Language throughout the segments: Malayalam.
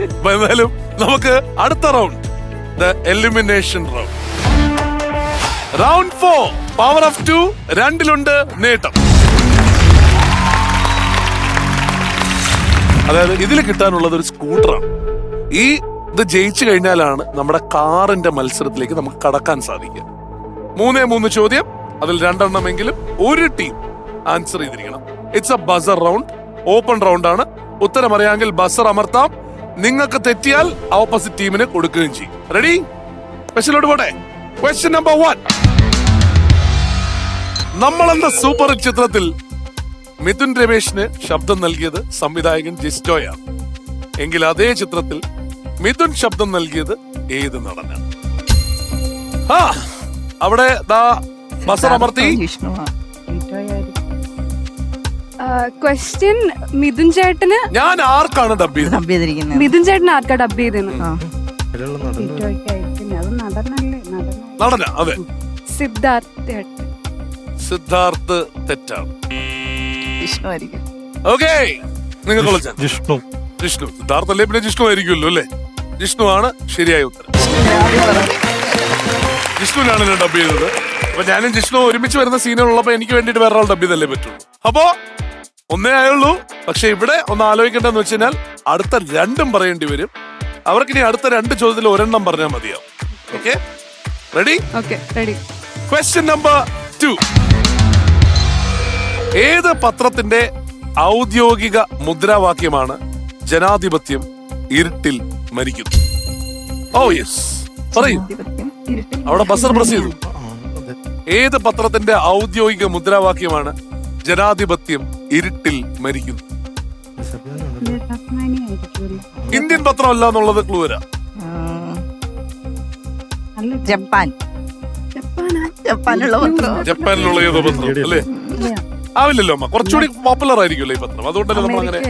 അപ്പൊ എന്തായാലും നമുക്ക് അടുത്ത round, the elimination round. Round 4, power of 2. 2-ലുണ്ട് നേട്ടം. അതായത് ഇതിൽ കിട്ടാനുള്ളത് ഒരു സ്കൂട്ടറാണ്. ഇത് ജയിച്ചു കഴിഞ്ഞാലാണ് നമ്മുടെ കാറിന്റെ മത്സരത്തിലേക്ക് നമുക്ക് കടക്കാൻ സാധിക്കുക. 3 ചോദ്യം, അതിൽ 2 എണ്ണമെങ്കിലും ഒരു ടീം ആൻസർ ചെയ്തിരിക്കണം. It's A buzzer round, open round ആണ്. ഉത്തരം അറിയാമെങ്കിൽ ബസർ അമർത്താം. നിങ്ങൾക്ക് തെറ്റിയാൽ ഓപ്പോസിറ്റ് ടീമിന് കൊടുക്കുകയും ചെയ്യും. റെഡി? ക്വസ്റ്റ്യനിലോട്ട് പോട്ടെ. Question number 1. നമ്മളെന്ന സൂപ്പർ ഹിറ്റ് ചിത്രത്തിൽ മിഥുൻ രമേശിന് ശബ്ദം നൽകിയത് സംവിധായകൻ ജിസ്റ്റോയാണ്. എങ്കിൽ അതേ ചിത്രത്തിൽ മിഥുൻ ശബ്ദം നൽകിയത് ഏത് നടനാണ്? അവിടെ ബസർ അമർത്തി. ക്വസ്റ്റ്യൻ മിഥുൻ ചേട്ടന്. ഞാൻ ആർക്കാണ് ഡബ് ചെയ്തിരിക്കുന്നത്? മിഥുൻ ചേട്ടന് ആർക്കാ ഡബ് ചെയ്തത്? നടന. അതെ, സിദ്ധാർത്ഥ് തെറ്റാണ്. വിഷ്ണു. ഓക്കെ, നിങ്ങൾ ജിഷ്ണു. സിദ്ധാർത്ഥ അല്ലേ, പിന്നെ ജിഷ്ണു ആയിരിക്കുമല്ലോ അല്ലേ? ജിഷ്ണു ആണ് ശരിയായ ഉത്തരം. ജിഷ്ണുവിനാണ് ഞാൻ ഡബ് ചെയ്തത്. അപ്പൊ ഞാനും ജിഷ്ണു ഒരുമിച്ച് വരുന്ന സീനുള്ളപ്പോ എനിക്ക് വേണ്ടിട്ട് വേറെ ആൾ ഡബ് ചെയ്തല്ലേ പറ്റുള്ളൂ. അപ്പോ 1 ആയുള്ളൂ. പക്ഷെ ഇവിടെ ഒന്ന് ആലോചിക്കേണ്ടതെന്ന് വെച്ച് കഴിഞ്ഞാൽ അടുത്ത 2 പറയേണ്ടി വരും. അവർക്കിനി അടുത്ത 2 ചോദ്യത്തിൽ 1 പറഞ്ഞാൽ മതിയാവും. Okay, ready? Ready. Question number 2. ഏത് പത്രത്തിന്റെ ഔദ്യോഗിക മുദ്രാവാക്യമാണ് ജനാധിപത്യം ഇരുട്ടിൽ മരിക്കുന്നു? ഓ യെസ്, പറയൂ. അവിടെ ബസർ പ്രസ് ചെയ്തു. ഏത് പത്രത്തിന്റെ ഔദ്യോഗിക മുദ്രാവാക്യമാണ് ജനാധിപത്യം ഇരുട്ടിൽ മരിക്കുന്നു? ഇന്ത്യൻ പത്രമല്ല എന്നുള്ളത് ക്ലൂ വരാം. ജപ്പാനിലുള്ള ഏതോ പത്രം അല്ലേ? ആവില്ലല്ലോ അമ്മ, കുറച്ചുകൂടി പോപ്പുലർ ആയിരിക്കുമല്ലോ ഈ പത്രം, അതുകൊണ്ടല്ലേ നമ്മൾ അങ്ങനെ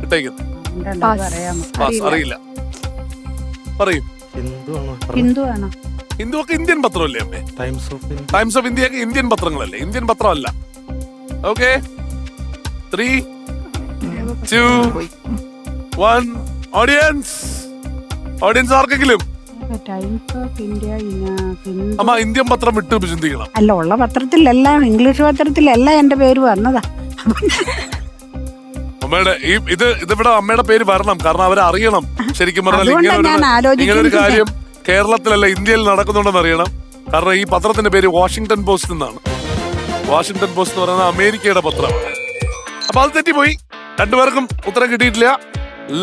ഇട്ടേക്കുന്നത്. അറിയില്ല, പറയൂ. ഹിന്ദു ഒക്കെ ഇന്ത്യൻ പത്രമല്ലേ അമ്മേ? ടൈംസ് ഓഫ് ഇന്ത്യ ഒക്കെ ഇന്ത്യൻ പത്രങ്ങളല്ലേ? ഇന്ത്യൻ പത്രമല്ല. ഓക്കെ, 3, 2, 1. ഓഡിയൻസ് ആർക്കെങ്കിലും അമ്മ ഇന്ത്യൻ പത്രം വിട്ട് ചിന്തിക്കണം. അല്ല, ഉള്ള പത്രത്തിലെല്ലാം, ഇംഗ്ലീഷ് പത്രത്തിലെല്ലാം എന്റെ പേര് വന്നതാ. അമ്മയുടെ ഇതിവിടെ അമ്മയുടെ പേര് വരണം, കാരണം അവരറിയണം. ശരിക്കും പറഞ്ഞാൽ ഇങ്ങനൊരു കാര്യം കേരളത്തിലല്ല ഇന്ത്യയിൽ നടക്കുന്നുണ്ടെന്ന് അറിയണം. കാരണം ഈ പത്രത്തിന്റെ പേര് വാഷിംഗ്ടൺ പോസ്റ്റ് എന്നാണ്. വാഷിംഗ്ടൺ പോസ്റ്റ് എന്ന് പറയുന്നത് അമേരിക്കയുടെ പത്രമാണ്. അപ്പൊ അത് തെറ്റിപ്പോയി. 2 പേർക്കും ഉത്തരം കിട്ടിയിട്ടില്ല.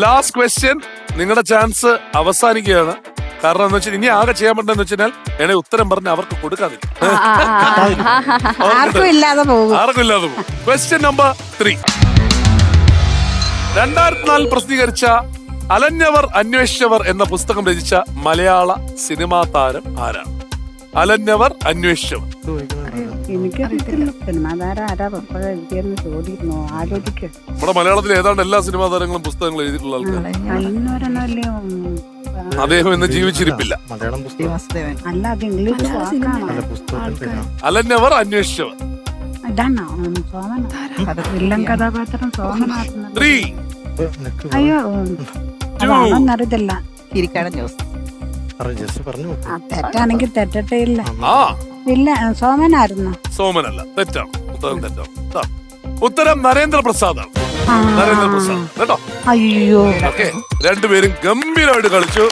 ലാസ്റ്റ് ക്വസ്റ്റ്യൻ, നിങ്ങളുടെ ചാൻസ് അവസാനിക്കുകയാണ്. കാരണം എന്ന് വെച്ചാൽ ഇനി ആകെ ചെയ്യാൻ പറ്റുന്ന വെച്ചാൽ എന്നെ ഉത്തരം പറഞ്ഞ് അവർക്ക് കൊടുക്കാതെ ആർക്കും ഇല്ലാതെ പോകും. Question number 3. 2004 പ്രസിദ്ധീകരിച്ച അലഞ്ഞവർ അന്വേഷിച്ചവർ എന്ന പുസ്തകം രചിച്ച മലയാള സിനിമാ താരം ആരാണ്? അലഞ്ഞവർ അന്വേഷിച്ചവർ. നമ്മുടെ മലയാളത്തിൽ ഏതാണ്ട് എല്ലാ സിനിമാ താരങ്ങളും പുസ്തകങ്ങൾ എഴുതിയിട്ടുള്ള ആൾക്കാർ. അദ്ദേഹം ഇന്ന് ജീവിച്ചിരിപ്പില്ല. അലഞ്ഞവർ അന്വേഷിച്ചവർ. 3, 2, അറിയത്തില്ല. തെറ്റാണെങ്കിൽ തെറ്റട്ടെ. ഇല്ല, സോമനായിരുന്നു. സോമനല്ല, തെറ്റാണ്. ഉത്തരം തെറ്റാണ്. ഉത്തരം നരേന്ദ്രപ്രസാദാണ്. നരേന്ദ്രപ്രസാദ് കേട്ടോ. അയ്യോ. ഓക്കെ, 2 പേരും ഗംഭീരമായിട്ട് കളിച്ചു.